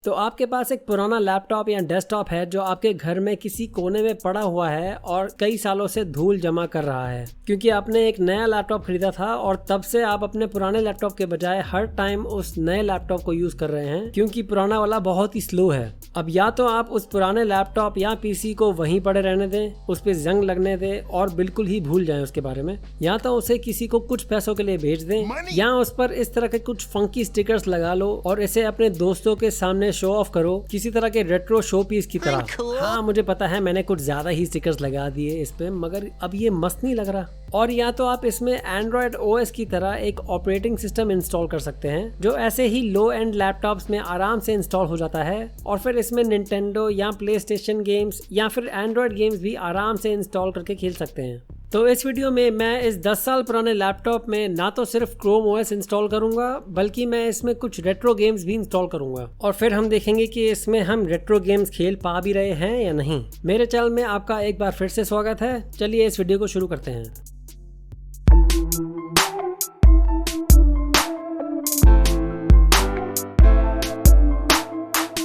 तो आपके पास एक पुराना लैपटॉप या डेस्कटॉप है जो आपके घर में किसी कोने में पड़ा हुआ है और कई सालों से धूल जमा कर रहा है क्योंकि आपने एक नया लैपटॉप खरीदा था और तब से आप अपने पुराने लैपटॉप के बजाय हर टाइम उस नए लैपटॉप को यूज कर रहे हैं क्योंकि पुराना वाला बहुत ही स्लो है। अब या तो आप उस पुराने लैपटॉप या पीसी को वहीं पड़े रहने दें, उस पे जंग लगने दें और बिल्कुल ही भूल जाएं उसके बारे में, या तो उसे किसी को कुछ पैसों के लिए बेच दें, या उस पर इस तरह के कुछ फंकी स्टिकर्स लगा लो और इसे अपने दोस्तों के सामने शो ऑफ करो किसी तरह के रेट्रो शो पीस की तरह। हाँ मुझे पता है मैंने कुछ ज्यादा ही स्टिकर्स लगा दिए इस पे, मगर अब ये मस्त नहीं लग रहा। और या तो आप इसमें एंड्रॉयड ओएस की तरह एक ऑपरेटिंग सिस्टम इंस्टॉल कर सकते हैं जो ऐसे ही लो एंड लैपटॉप्स में आराम से इंस्टॉल हो जाता है और फिर इसमें निंटेंडो या प्ले स्टेशन गेम्स या फिर एंड्रॉयड गेम्स भी आराम से इंस्टॉल करके खेल सकते हैं। तो इस वीडियो में मैं इस 10 साल पुराने लैपटॉप में ना तो सिर्फ क्रोम ओएस इंस्टॉल करूंगा बल्कि मैं इसमें कुछ रेट्रो गेम्स भी इंस्टॉल करूंगा और फिर हम देखेंगे कि इसमें हम रेट्रो गेम्स खेल पा भी रहे हैं या नहीं। मेरे चैनल में आपका एक बार फिर से स्वागत है। चलिए इस वीडियो को शुरू करते हैं।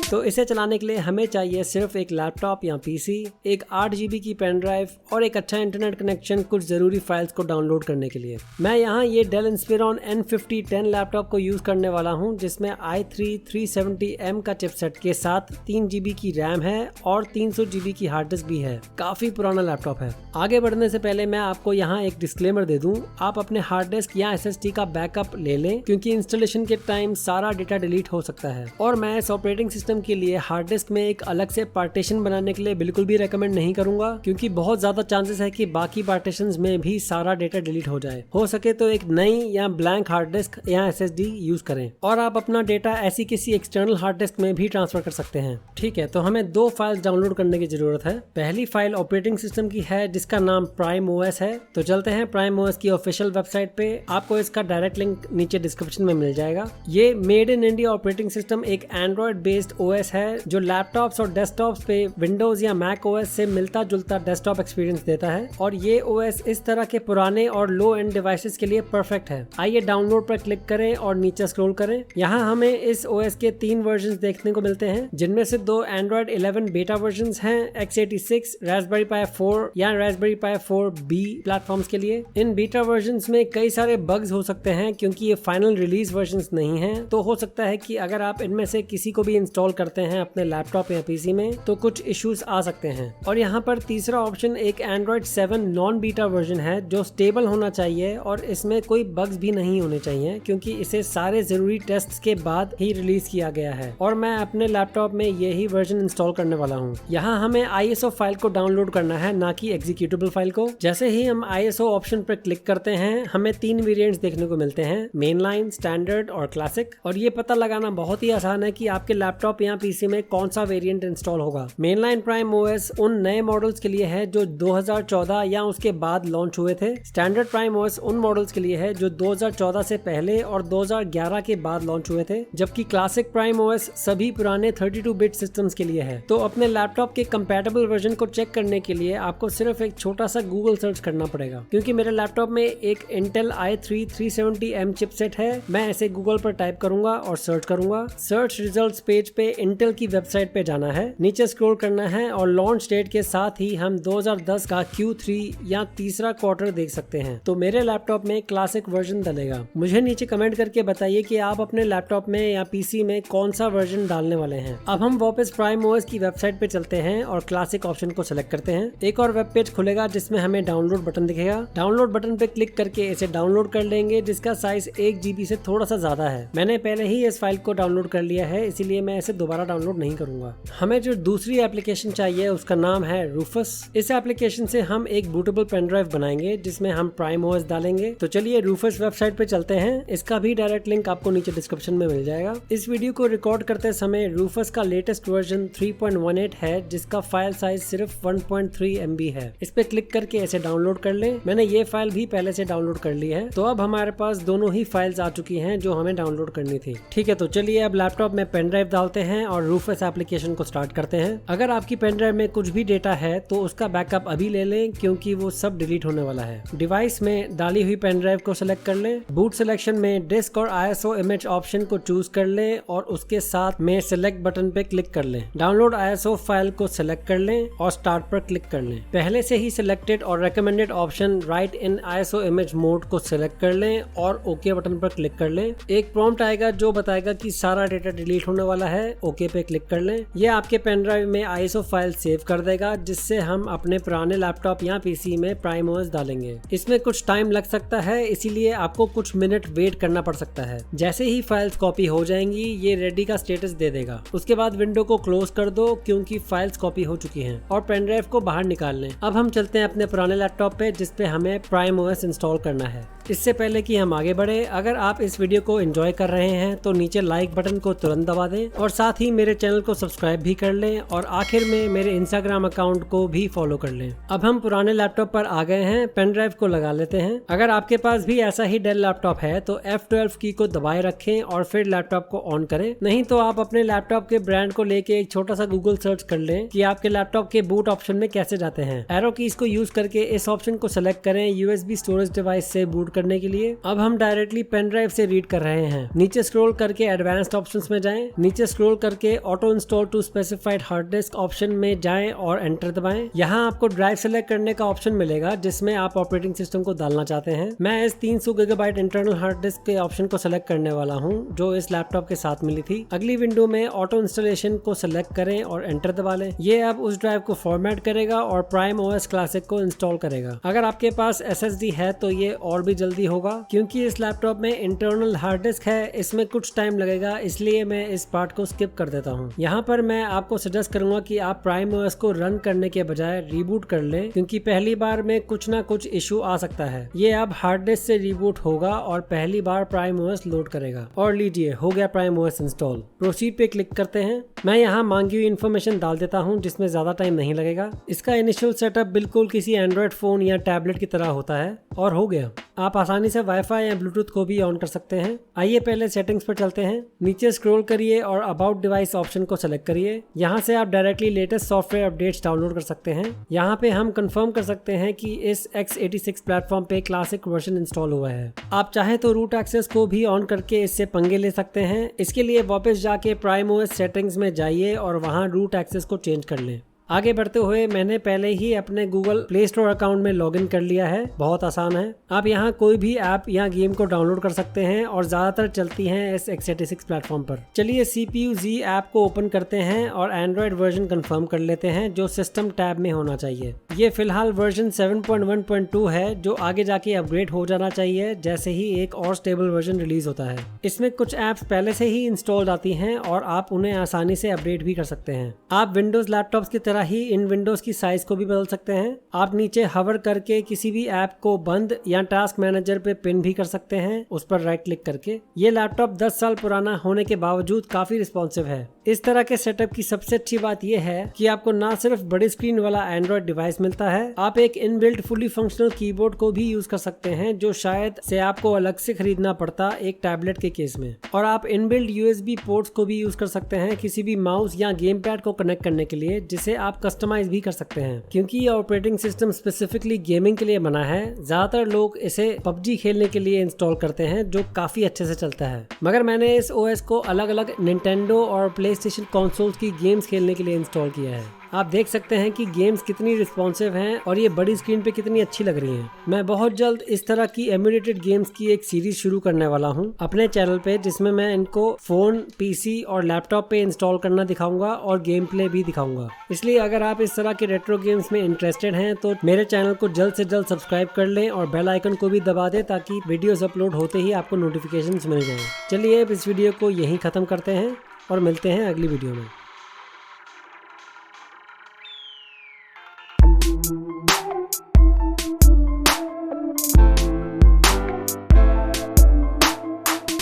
तो इसे चलाने के लिए हमें चाहिए सिर्फ एक लैपटॉप या पीसी, एक 8 GB की पेन ड्राइव और एक अच्छा इंटरनेट कनेक्शन कुछ जरूरी फाइल्स को डाउनलोड करने के लिए। मैं यहाँ ये डेल इंस्पिरॉन N5010 लैपटॉप को यूज करने वाला हूँ जिसमें i3 370M का चिपसेट के साथ 3 GB की रैम है और 300 GB की हार्ड डिस्क भी है। काफी पुराना लैपटॉप है। आगे बढ़ने से पहले मैं आपको यहाँ एक डिस्क्लेमर दे दूँ, आप अपने हार्ड डिस्क या SSD का बैकअप ले लें क्योंकि इंस्टॉलेशन के टाइम सारा डेटा डिलीट हो सकता है। और मैं इस ऑपरेटिंग सिस्टम के लिए हार्ड डिस्क में एक अलग से पार्टीशन बनाने के लिए बिल्कुल भी रेकमेंड नहीं करूंगा क्योंकि बहुत ज्यादा चांसेस है कि बाकी पार्टीशंस में भी सारा डेटा डिलीट हो जाए। हो सके तो एक नई या ब्लैंक हार्ड डिस्क या SSD यूज करें और आप अपना डेटा ऐसी किसी एक्सटर्नल हार्ड डिस्क में भी ट्रांसफर कर सकते हैं। ठीक है, तो हमें 2 फाइल्स डाउनलोड करने की जरूरत है। पहली फाइल ऑपरेटिंग सिस्टम की है जिसका नाम प्राइम ओएस है। तो चलते हैं प्राइम ओएस की ऑफिशियल वेबसाइट पे, आपको इसका डायरेक्ट लिंक नीचे डिस्क्रिप्शन में मिल जाएगा। ये made in India operating system एक एंड्रॉइड बेस्ड ओएस है जो लैपटॉप्स और डेस्कटॉप्स पे विंडोज या मैक ओएस से मिलता जुलता डेस्कटॉप एक्सपीरियंस देता है और ये ओएस इस तरह के पुराने और लो एंड डिवाइसेस के लिए परफेक्ट है। आइए डाउनलोड पर क्लिक करें और नीचे स्क्रॉल करें। यहाँ हमें इस ओएस के 3 वर्जन देखने को मिलते हैं जिनमें से 2 एंड्रॉइड 11 बेटा वर्जन हैं x86, रास्पबेरी पाई 4 या रास्पबेरी पाई 4B प्लेटफॉर्म्स के लिए। इन बीटा वर्जन में कई सारे बग्स हो सकते हैं क्योंकि ये फाइनल रिलीज वर्जन नहीं है, तो हो सकता है कि अगर आप इनमें से किसी को भी इंस्टॉल करते हैं अपने लैपटॉप या पीसी में तो कुछ इश्यूज आ सकते हैं। और यहाँ पर तीसरा ऑप्शन एक एंड्रॉइड 7 नॉन बीटा वर्जन है जो स्टेबल होना चाहिए और इसमें कोई बग्स भी नहीं होने चाहिए क्योंकि इसे सारे जरूरी टेस्ट्स के बाद ही रिलीज किया गया है और मैं अपने लैपटॉप में यही वर्जन इंस्टॉल करने वाला हूँ। यहाँ हमें ISO फाइल को डाउनलोड करना है, ना कि एग्जीक्यूटेबल फाइल को। जैसे ही हम ISO ऑप्शन पर क्लिक करते हैं हमें 3 वेरिएंट्स देखने को मिलते हैं, मेनलाइन, स्टैंडर्ड और क्लासिक। और ये पता लगाना बहुत ही आसान है कि आपके लैपटॉप या पीसी में कौन सा वेरिएंट इंस्टॉल होगा। मेनलाइन प्राइम ओएस उन नए मॉडल्स के लिए है जो 2014 या उसके बाद लॉन्च हुए थे। स्टैंडर्ड प्राइम ओएस उन मॉडल्स के लिए है जो 2014 से पहले और 2011 के बाद लॉन्च हुए थे, जबकि क्लासिक प्राइम ओएस सभी पुराने 32 बिट सिस्टम्स के लिए है। तो अपने लैपटॉप के कंपैटिबल वर्जन को चेक करने के लिए आपको सिर्फ एक छोटा सा गूगल सर्च करना पड़ेगा। क्योंकि मेरे लैपटॉप में एक इंटेल i3 370M चिपसेट है, मैं इसे गूगल पर टाइप करूंगा और सर्च करूंगा। सर्च रिजल्ट्स पेज पे इंटेल की वेबसाइट पे जाना है, नीचे स्क्रॉल करना है और लॉन्च डेट के साथ ही हम 2010 का Q3 या तीसरा क्वार्टर देख सकते हैं। तो मेरे लैपटॉप में क्लासिक वर्जन डलेगा। मुझे नीचे कमेंट करके बताइए कि आप अपने लैपटॉप में या पीसी में कौन सा वर्जन डालने वाले हैं। अब हम वापस प्राइम ओएस की वेबसाइट पे चलते हैं और क्लासिक ऑप्शन को सिलेक्ट करते हैं। एक और वेब पेज खुलेगा जिसमें हमें डाउनलोड बटन दिखेगा। डाउनलोड बटन पे क्लिक करके इसे डाउनलोड कर लेंगे जिसका साइज 1 GB से थोड़ा सा ज्यादा है। मैंने पहले ही इस फाइल को डाउनलोड कर लिया है, इसीलिए मैं इसे दोबारा डाउनलोड नहीं करूंगा। हमें जो दूसरी एप्लीकेशन चाहिए उसका नाम है रूफस। इस एप्लीकेशन से हम एक बूटेबल पेन ड्राइव बनाएंगे जिसमें हम प्राइम ओएस डालेंगे। तो चलिए रूफस वेबसाइट पे चलते हैं। इसका भी डायरेक्ट लिंक आपको नीचे डिस्क्रिप्शन में मिल जाएगा। इस वीडियो को रिकॉर्ड करते समय रूफस का लेटेस्ट वर्जन 3.18 है जिसका फाइल साइज सिर्फ 1.3 MB है। इस पे क्लिक करके इसे डाउनलोड कर ले। मैंने ये फाइल भी पहले से डाउनलोड कर ली है, तो अब हमारे पास दोनों ही फाइल्स आ चुकी हैं जो हमें डाउनलोड करनी थी। ठीक है, तो चलिए अब लैपटॉप में पेन ड्राइव डालते हैं हैं और रूफस एप्लीकेशन को स्टार्ट करते हैं। अगर आपकी पेन ड्राइव में कुछ भी डेटा है तो उसका बैकअप अभी ले लें, क्योंकि वो सब डिलीट होने वाला है। डिवाइस में डाली हुई पेन ड्राइव को सिलेक्ट कर लें। बूट सिलेक्शन में डिस्क और ISO इमेज ऑप्शन को चूज कर लें और उसके साथ में सिलेक्ट बटन पे क्लिक कर लें। डाउनलोड ISO फाइल को सिलेक्ट कर लें और स्टार्ट पर क्लिक कर लें। पहले से ही सिलेक्टेड और रेकमेंडेड ऑप्शन राइट इन ISO इमेज मोड को सिलेक्ट कर लें और ओके बटन पर क्लिक कर लें। एक प्रॉम्प्ट आएगा जो बताएगा कि सारा डेटा डिलीट होने वाला है। ओके पे क्लिक कर लें। यह आपके पेन ड्राइव में ISO फाइल सेव कर देगा, जिससे हम अपने पुराने लैपटॉप या PC में PrimeOS डालेंगे। इसमें कुछ टाइम लग सकता है, इसीलिए आपको कुछ मिनट वेट करना पड़ सकता है। जैसे ही फाइल्स कॉपी हो जाएंगी ये रेडी का स्टेटस दे देगा। उसके बाद विंडो को क्लोज कर दो, क्योंकि फाइल्स कॉपी हो चुकी हैं, और पेन ड्राइव को बाहर निकाल लें। अब हम चलते हैं अपने पुराने लैपटॉप पे जिसपे हमें PrimeOS इंस्टॉल करना है। इससे पहले कि हम आगे बढ़े, अगर आप इस वीडियो को एंजॉय कर रहे हैं तो नीचे लाइक बटन को तुरंत दबा दें और साथ ही मेरे चैनल को सब्सक्राइब भी कर लें और आखिर में मेरे इंस्टाग्राम अकाउंट को भी फॉलो कर लें। अब हम पुराने लैपटॉप पर आ गए हैं। पेन ड्राइव को लगा लेते हैं। अगर आपके पास भी ऐसा ही डेल लैपटॉप है तो F12 की को दबाए रखें और फिर लैपटॉप को ऑन करें। नहीं तो आप अपने लैपटॉप के ब्रांड को लेके एक छोटा सा गूगल सर्च कर लें कि आपके लैपटॉप के बूट ऑप्शन में कैसे जाते हैं। एरो कीज को यूज करके इस ऑप्शन को सिलेक्ट करें USB स्टोरेज डिवाइस से बूट करने के लिए। अब हम डायरेक्टली पेन ड्राइव से रीड कर रहे हैं। नीचे स्क्रॉल करके एडवांस्ड ऑप्शंस में जाएं। नीचे स्क्रॉल करके auto install to specified hard disk option में जाएं और एंटर दबाएं। यहाँ आपको ड्राइव सेलेक्ट करने का ऑप्शन मिलेगा जिसमें आप ऑपरेटिंग सिस्टम को डालना चाहते हैं। मैं इस 300 GB इंटरनल हार्ड डिस्क के ऑप्शन को सिलेक्ट करने वाला हूँ, जो इस लैपटॉप के साथ मिली थी। अगली विंडो में ऑटो इंस्टॉलेशन को सिलेक्ट करें और एंटर दबा लें। ये अब उस ड्राइव को फॉर्मेट करेगा और PrimeOS क्लासिक को इंस्टॉल करेगा। अगर आपके पास SSD है तो ये और भी जल्दी होगा, क्योंकि इस लैपटॉप में इंटरनल हार्ड डिस्क है। इसमें कुछ टाइम लगेगा, इसलिए मैं इस पार्ट को स्किप कर देता हूँ। यहाँ पर मैं आपको सजेस्ट करूंगा कि आप PrimeOS को रन करने के बजाय रिबूट कर लें, क्योंकि पहली बार में कुछ ना कुछ इशू आ सकता है। ये अब हार्ड डिस्क से रिबूट होगा और पहली बार PrimeOS लोड करेगा। और लीजिए, हो गया PrimeOS इंस्टॉल। प्रोसीड पे क्लिक करते हैं। मैं यहाँ मांगी हुई इन्फॉर्मेशन डाल देता हूँ, जिसमें ज्यादा टाइम नहीं लगेगा। इसका इनिशियल सेटअप बिल्कुल किसी एंड्रॉइड फोन या टैबलेट की तरह होता है और हो गया। आप आसानी से वाईफाई या ब्लूटूथ को भी ऑन कर सकते हैं। आइए पहले सेटिंग्स पर चलते हैं। नीचे स्क्रॉल करिए और अबाउट डिवाइस ऑप्शन को सेलेक्ट करिए। यहाँ से आप directly latest software updates download कर सकते हैं। यहाँ पे हम कंफर्म कर सकते हैं कि इस x86 प्लेटफॉर्म पे क्लासिक वर्जन इंस्टॉल हुआ है। आप चाहे तो रूट एक्सेस को भी ऑन करके इससे पंगे ले सकते हैं। इसके लिए वापस जाके PrimeOS सेटिंग्स में जाइए और वहाँ रूट एक्सेस को चेंज कर लें। आगे बढ़ते हुए मैंने पहले ही अपने गूगल प्ले स्टोर अकाउंट में लॉगिन कर लिया है। बहुत आसान है। आप यहाँ कोई भी ऐप या गेम को डाउनलोड कर सकते हैं और ज्यादातर चलती हैं इस x86 प्लेटफॉर्म पर। चलिए CPU-Z ऐप को ओपन करते हैं और एंड्रॉइड वर्जन कंफर्म कर लेते हैं, जो सिस्टम टैब में होना चाहिए। ये फिलहाल वर्जन 7.1.2 है, जो आगे जाके अपग्रेड हो जाना चाहिए जैसे ही एक और स्टेबल वर्जन रिलीज होता है। इसमें कुछ ऐप्स पहले से ही इंस्टॉल आती हैं और आप उन्हें आसानी से अपडेट भी कर सकते हैं। आप विंडोज लैपटॉप्स की ही इन विंडोज की साइज को भी बदल सकते हैं। आप नीचे हवर करके किसी भी ऐप को बंद या टास्क मैनेजर पे पिन भी कर सकते हैं, उस पर राइट क्लिक करके। ये लैपटॉप 10 साल पुराना होने के बावजूद काफी रिस्पॉन्सिव है। इस तरह के सेटअप की सबसे अच्छी बात यह है कि आपको ना सिर्फ बड़ी स्क्रीन वाला एंड्रॉइड डिवाइस मिलता है, आप एक इनबिल्ट फुली फंक्शनल कीबोर्ड को भी यूज कर सकते हैं, जो शायद से आपको अलग से खरीदना पड़ता एक टैबलेट के केस में। और आप इनबिल्ट USB पोर्ट्स को भी यूज कर सकते हैं किसी भी माउस या गेम पैड को कनेक्ट करने के लिए, जिसे आप कस्टमाइज भी कर सकते हैं। क्योंकि ये ऑपरेटिंग सिस्टम स्पेसिफिकली गेमिंग के लिए बना है, ज्यादातर लोग इसे PUBG खेलने के लिए इंस्टॉल करते हैं, जो काफी अच्छे से चलता है। मगर मैंने इस OS को अलग अलग निंटेंडो और प्लेस्टेशन कंसोल्स की गेम्स खेलने के लिए इंस्टॉल किया है। आप देख सकते हैं कि गेम्स कितनी रिस्पॉन्सिव हैं और ये बड़ी स्क्रीन पे कितनी अच्छी लग रही हैं। मैं बहुत जल्द इस तरह की एमुलेटेड गेम्स की एक सीरीज शुरू करने वाला हूँ अपने चैनल पे, जिसमें मैं इनको फोन, PC और लैपटॉप पे इंस्टॉल करना दिखाऊंगा और गेम प्ले भी दिखाऊंगा। इसलिए अगर आप इस तरह के रेट्रो गेम्स में इंटरेस्टेड हैं तो मेरे चैनल को जल्द से जल्द सब्सक्राइब कर लें और बेल आइकन को भी दबा दें, ताकि वीडियोस अपलोड होते ही आपको नोटिफिकेशंस मिल जाएं। चलिए अब इस वीडियो को यहीं खत्म करते हैं और मिलते हैं अगली वीडियो में।